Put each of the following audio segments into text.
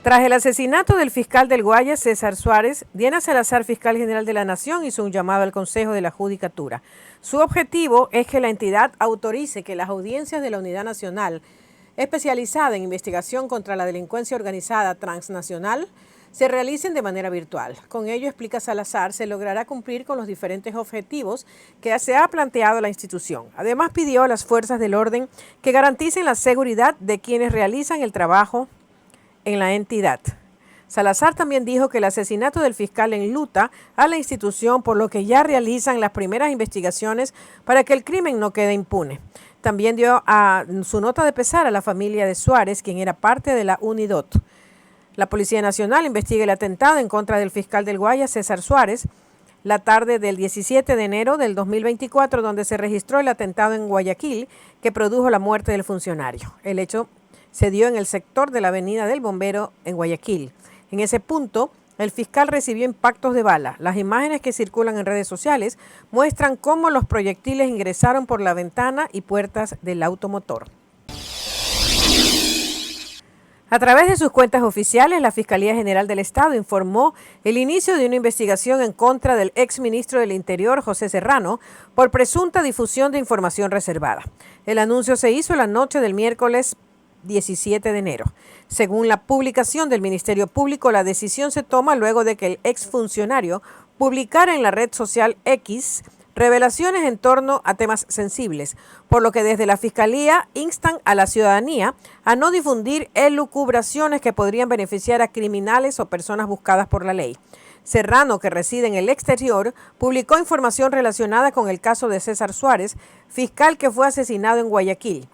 Tras el asesinato del fiscal del Guayas, César Suárez, Diana Salazar, fiscal general de la Nación, hizo un llamado al Consejo de la Judicatura. Su objetivo es que la entidad autorice que las audiencias de la Unidad Nacional especializada en investigación contra la delincuencia organizada transnacional se realicen de manera virtual. Con ello, explica Salazar, se logrará cumplir con los diferentes objetivos que se ha planteado la institución. Además, pidió a las fuerzas del orden que garanticen la seguridad de quienes realizan el trabajo en la entidad. Salazar también dijo que el asesinato del fiscal enluta a la institución, por lo que ya realizan las primeras investigaciones para que el crimen no quede impune. También dio su nota de pesar a la familia de Suárez, quien era parte de la UNIDOT. La Policía Nacional investiga el atentado en contra del fiscal del Guayas, César Suárez, la tarde del 17 de enero del 2024, donde se registró el atentado en Guayaquil que produjo la muerte del funcionario. El hecho se dio en el sector de la Avenida del Bombero en Guayaquil. En ese punto, el fiscal recibió impactos de bala. Las imágenes que circulan en redes sociales muestran cómo los proyectiles ingresaron por la ventana y puertas del automotor. A través de sus cuentas oficiales, la Fiscalía General del Estado informó el inicio de una investigación en contra del exministro del Interior, José Serrano, por presunta difusión de información reservada. El anuncio se hizo la noche del miércoles 17 de enero. Según la publicación del Ministerio Público, la decisión se toma luego de que el exfuncionario publicara en la red social X revelaciones en torno a temas sensibles, por lo que desde la Fiscalía instan a la ciudadanía a no difundir elucubraciones que podrían beneficiar a criminales o personas buscadas por la ley. Serrano, que reside en el exterior, publicó información relacionada con el caso de César Suárez, fiscal que fue asesinado en Guayaquil.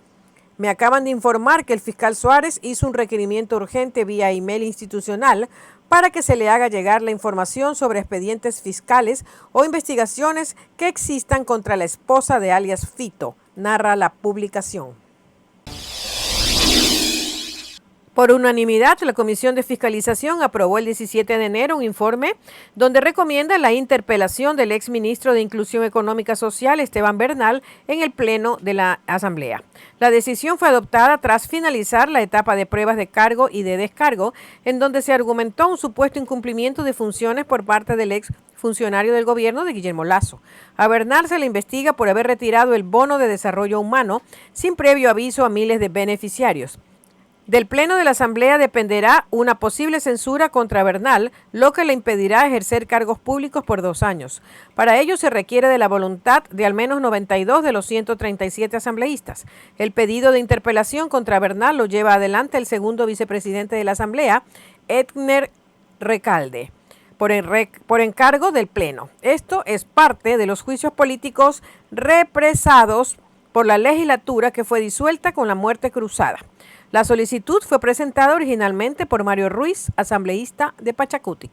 Me acaban de informar que el fiscal Suárez hizo un requerimiento urgente vía email institucional para que se le haga llegar la información sobre expedientes fiscales o investigaciones que existan contra la esposa de alias Fito, narra la publicación. Por unanimidad, la Comisión de Fiscalización aprobó el 17 de enero un informe donde recomienda la interpelación del exministro de Inclusión Económica Social, Esteban Bernal, en el Pleno de la Asamblea. La decisión fue adoptada tras finalizar la etapa de pruebas de cargo y de descargo, en donde se argumentó un supuesto incumplimiento de funciones por parte del ex funcionario del gobierno de Guillermo Lasso. A Bernal se le investiga por haber retirado el bono de desarrollo humano sin previo aviso a miles de beneficiarios. Del Pleno de la Asamblea dependerá una posible censura contra Bernal, lo que le impedirá ejercer cargos públicos por 2 años. Para ello se requiere de la voluntad de al menos 92 de los 137 asambleístas. El pedido de interpelación contra Bernal lo lleva adelante el segundo vicepresidente de la Asamblea, Edner Recalde, por encargo del Pleno. Esto es parte de los juicios políticos represados por la legislatura que fue disuelta con la muerte cruzada. La solicitud fue presentada originalmente por Mario Ruiz, asambleísta de Pachacutic.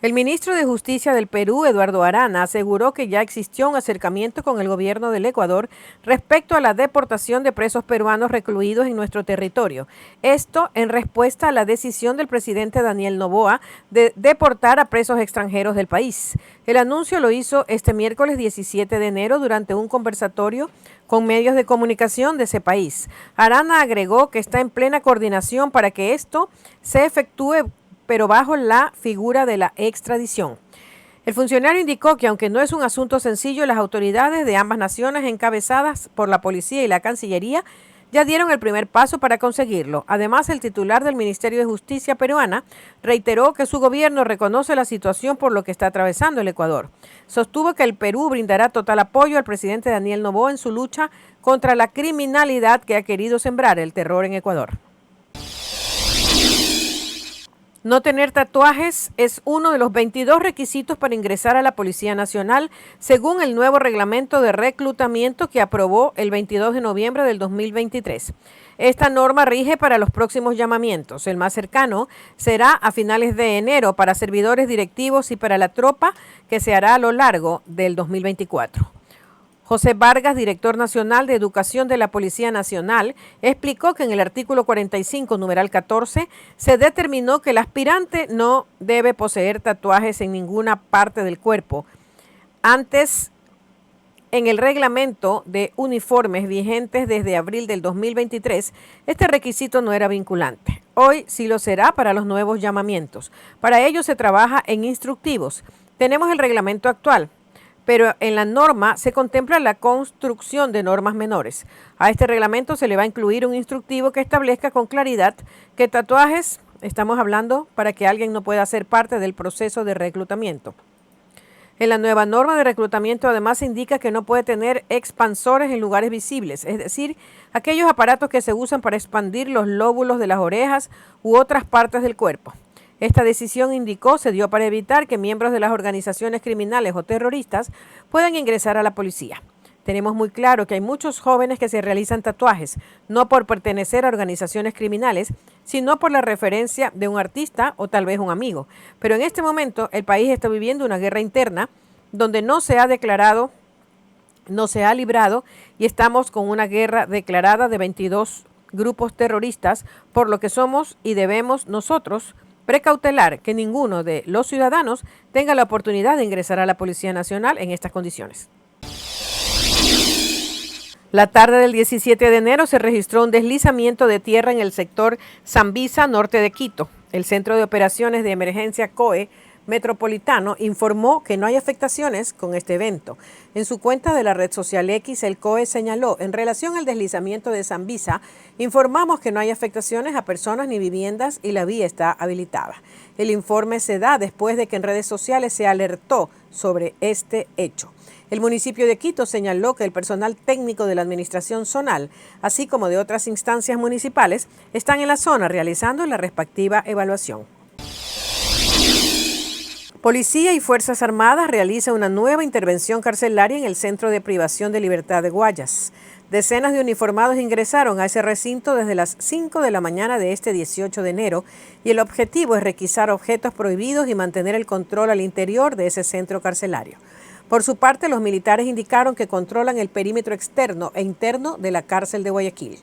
El ministro de Justicia del Perú, Eduardo Arana, aseguró que ya existió un acercamiento con el gobierno del Ecuador respecto a la deportación de presos peruanos recluidos en nuestro territorio. Esto en respuesta a la decisión del presidente Daniel Noboa de deportar a presos extranjeros del país. El anuncio lo hizo este miércoles 17 de enero durante un conversatorio con medios de comunicación de ese país. Arana agregó que está en plena coordinación para que esto se efectúe, pero bajo la figura de la extradición. El funcionario indicó que aunque no es un asunto sencillo, las autoridades de ambas naciones, encabezadas por la policía y la Cancillería, ya dieron el primer paso para conseguirlo. Además, el titular del Ministerio de Justicia peruana reiteró que su gobierno reconoce la situación por lo que está atravesando el Ecuador. Sostuvo que el Perú brindará total apoyo al presidente Daniel Noboa en su lucha contra la criminalidad que ha querido sembrar el terror en Ecuador. No tener tatuajes es uno de los 22 requisitos para ingresar a la Policía Nacional, según el nuevo reglamento de reclutamiento que aprobó el 22 de noviembre del 2023. Esta norma rige para los próximos llamamientos. El más cercano será a finales de enero para servidores directivos y para la tropa, que se hará a lo largo del 2024. José Vargas, director nacional de Educación de la Policía Nacional, explicó que en el artículo 45, numeral 14, se determinó que el aspirante no debe poseer tatuajes en ninguna parte del cuerpo. Antes En el reglamento de uniformes vigentes desde abril del 2023, este requisito no era vinculante. Hoy sí lo será para los nuevos llamamientos. Para ello se trabaja en instructivos. Tenemos el reglamento actual, pero en la norma se contempla la construcción de normas menores. A este reglamento se le va a incluir un instructivo que establezca con claridad qué tatuajes estamos hablando para que alguien no pueda ser parte del proceso de reclutamiento. En la nueva norma de reclutamiento además se indica que no puede tener expansores en lugares visibles, es decir, aquellos aparatos que se usan para expandir los lóbulos de las orejas u otras partes del cuerpo. Esta decisión, indicó, se dio para evitar que miembros de las organizaciones criminales o terroristas puedan ingresar a la policía. Tenemos muy claro que hay muchos jóvenes que se realizan tatuajes, no por pertenecer a organizaciones criminales, sino por la referencia de un artista o tal vez un amigo. Pero en este momento el país está viviendo una guerra interna donde no se ha declarado, no se ha librado y estamos con una guerra declarada de 22 grupos terroristas, por lo que somos y debemos nosotros precautelar que ninguno de los ciudadanos tenga la oportunidad de ingresar a la Policía Nacional en estas condiciones. La tarde del 17 de enero se registró un deslizamiento de tierra en el sector Zambisa, norte de Quito. El Centro de Operaciones de Emergencia COE Metropolitano informó que no hay afectaciones con este evento. En su cuenta de la red social X, el COE señaló: en relación al deslizamiento de Zambisa, informamos que no hay afectaciones a personas ni viviendas y la vía está habilitada. El informe se da después de que en redes sociales se alertó sobre este hecho. El municipio de Quito señaló que el personal técnico de la administración zonal, así como de otras instancias municipales, están en la zona realizando la respectiva evaluación. Policía y Fuerzas Armadas realizan una nueva intervención carcelaria en el Centro de Privación de Libertad de Guayas. Decenas de uniformados ingresaron a ese recinto desde las 5 de la mañana de este 18 de enero y el objetivo es requisar objetos prohibidos y mantener el control al interior de ese centro carcelario. Por su parte, los militares indicaron que controlan el perímetro externo e interno de la cárcel de Guayaquil.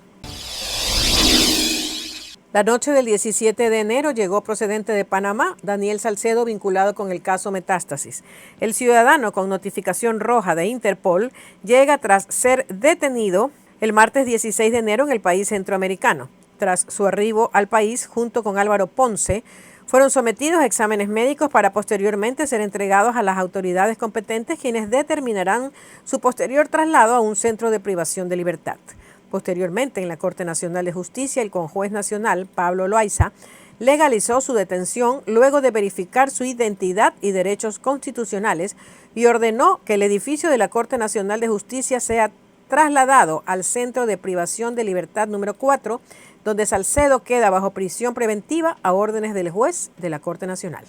La noche del 17 de enero llegó procedente de Panamá Daniel Salcedo, vinculado con el caso Metástasis. El ciudadano con notificación roja de Interpol llega tras ser detenido el martes 16 de enero en el país centroamericano. Tras su arribo al país, junto con Álvaro Ponce, fueron sometidos a exámenes médicos para posteriormente ser entregados a las autoridades competentes, quienes determinarán su posterior traslado a un centro de privación de libertad. Posteriormente, en la Corte Nacional de Justicia, el conjuez nacional, Pablo Loaiza, legalizó su detención luego de verificar su identidad y derechos constitucionales y ordenó que el edificio de la Corte Nacional de Justicia sea trasladado al Centro de Privación de Libertad número 4, donde Salcedo queda bajo prisión preventiva a órdenes del juez de la Corte Nacional.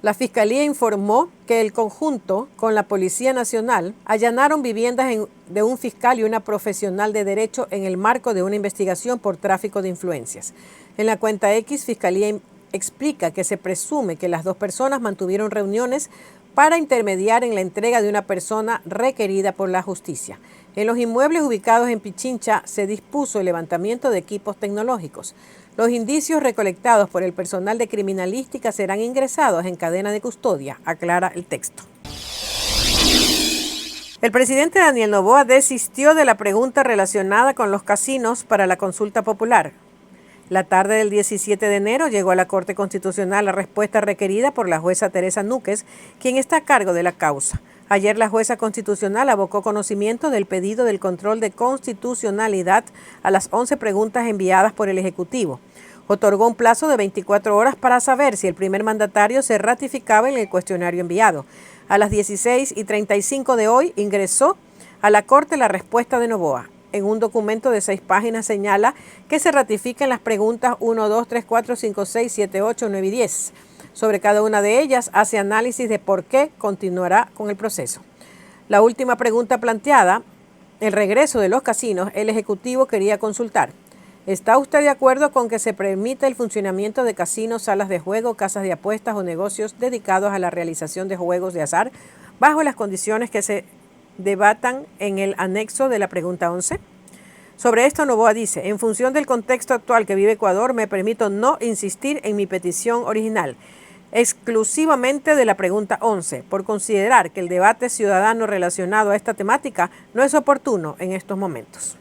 La Fiscalía informó que el conjunto con la Policía Nacional allanaron viviendas de un fiscal y una profesional de derecho en el marco de una investigación por tráfico de influencias. En la cuenta X, Fiscalía explica que se presume que las dos personas mantuvieron reuniones para intermediar en la entrega de una persona requerida por la justicia. En los inmuebles ubicados en Pichincha se dispuso el levantamiento de equipos tecnológicos. Los indicios recolectados por el personal de criminalística serán ingresados en cadena de custodia, aclara el texto. El presidente Daniel Noboa desistió de la pregunta relacionada con los casinos para la consulta popular. La tarde del 17 de enero llegó a la Corte Constitucional la respuesta requerida por la jueza Teresa Núquez, quien está a cargo de la causa. Ayer la jueza constitucional abocó conocimiento del pedido del control de constitucionalidad a las 11 preguntas enviadas por el Ejecutivo. Otorgó un plazo de 24 horas para saber si el primer mandatario se ratificaba en el cuestionario enviado. A las 16:35 de hoy ingresó a la Corte la respuesta de Noboa. En un documento de 6 páginas señala que se ratifiquen las preguntas 1, 2, 3, 4, 5, 6, 7, 8, 9 y 10. Sobre cada una de ellas hace análisis de por qué continuará con el proceso. La última pregunta planteada, el regreso de los casinos, el Ejecutivo quería consultar: ¿está usted de acuerdo con que se permita el funcionamiento de casinos, salas de juego, casas de apuestas o negocios dedicados a la realización de juegos de azar bajo las condiciones que se debatan en el anexo de la pregunta 11? Sobre esto, Noboa dice: en función del contexto actual que vive Ecuador, me permito no insistir en mi petición original. exclusivamente de la pregunta 11, por considerar que el debate ciudadano relacionado a esta temática no es oportuno en estos momentos.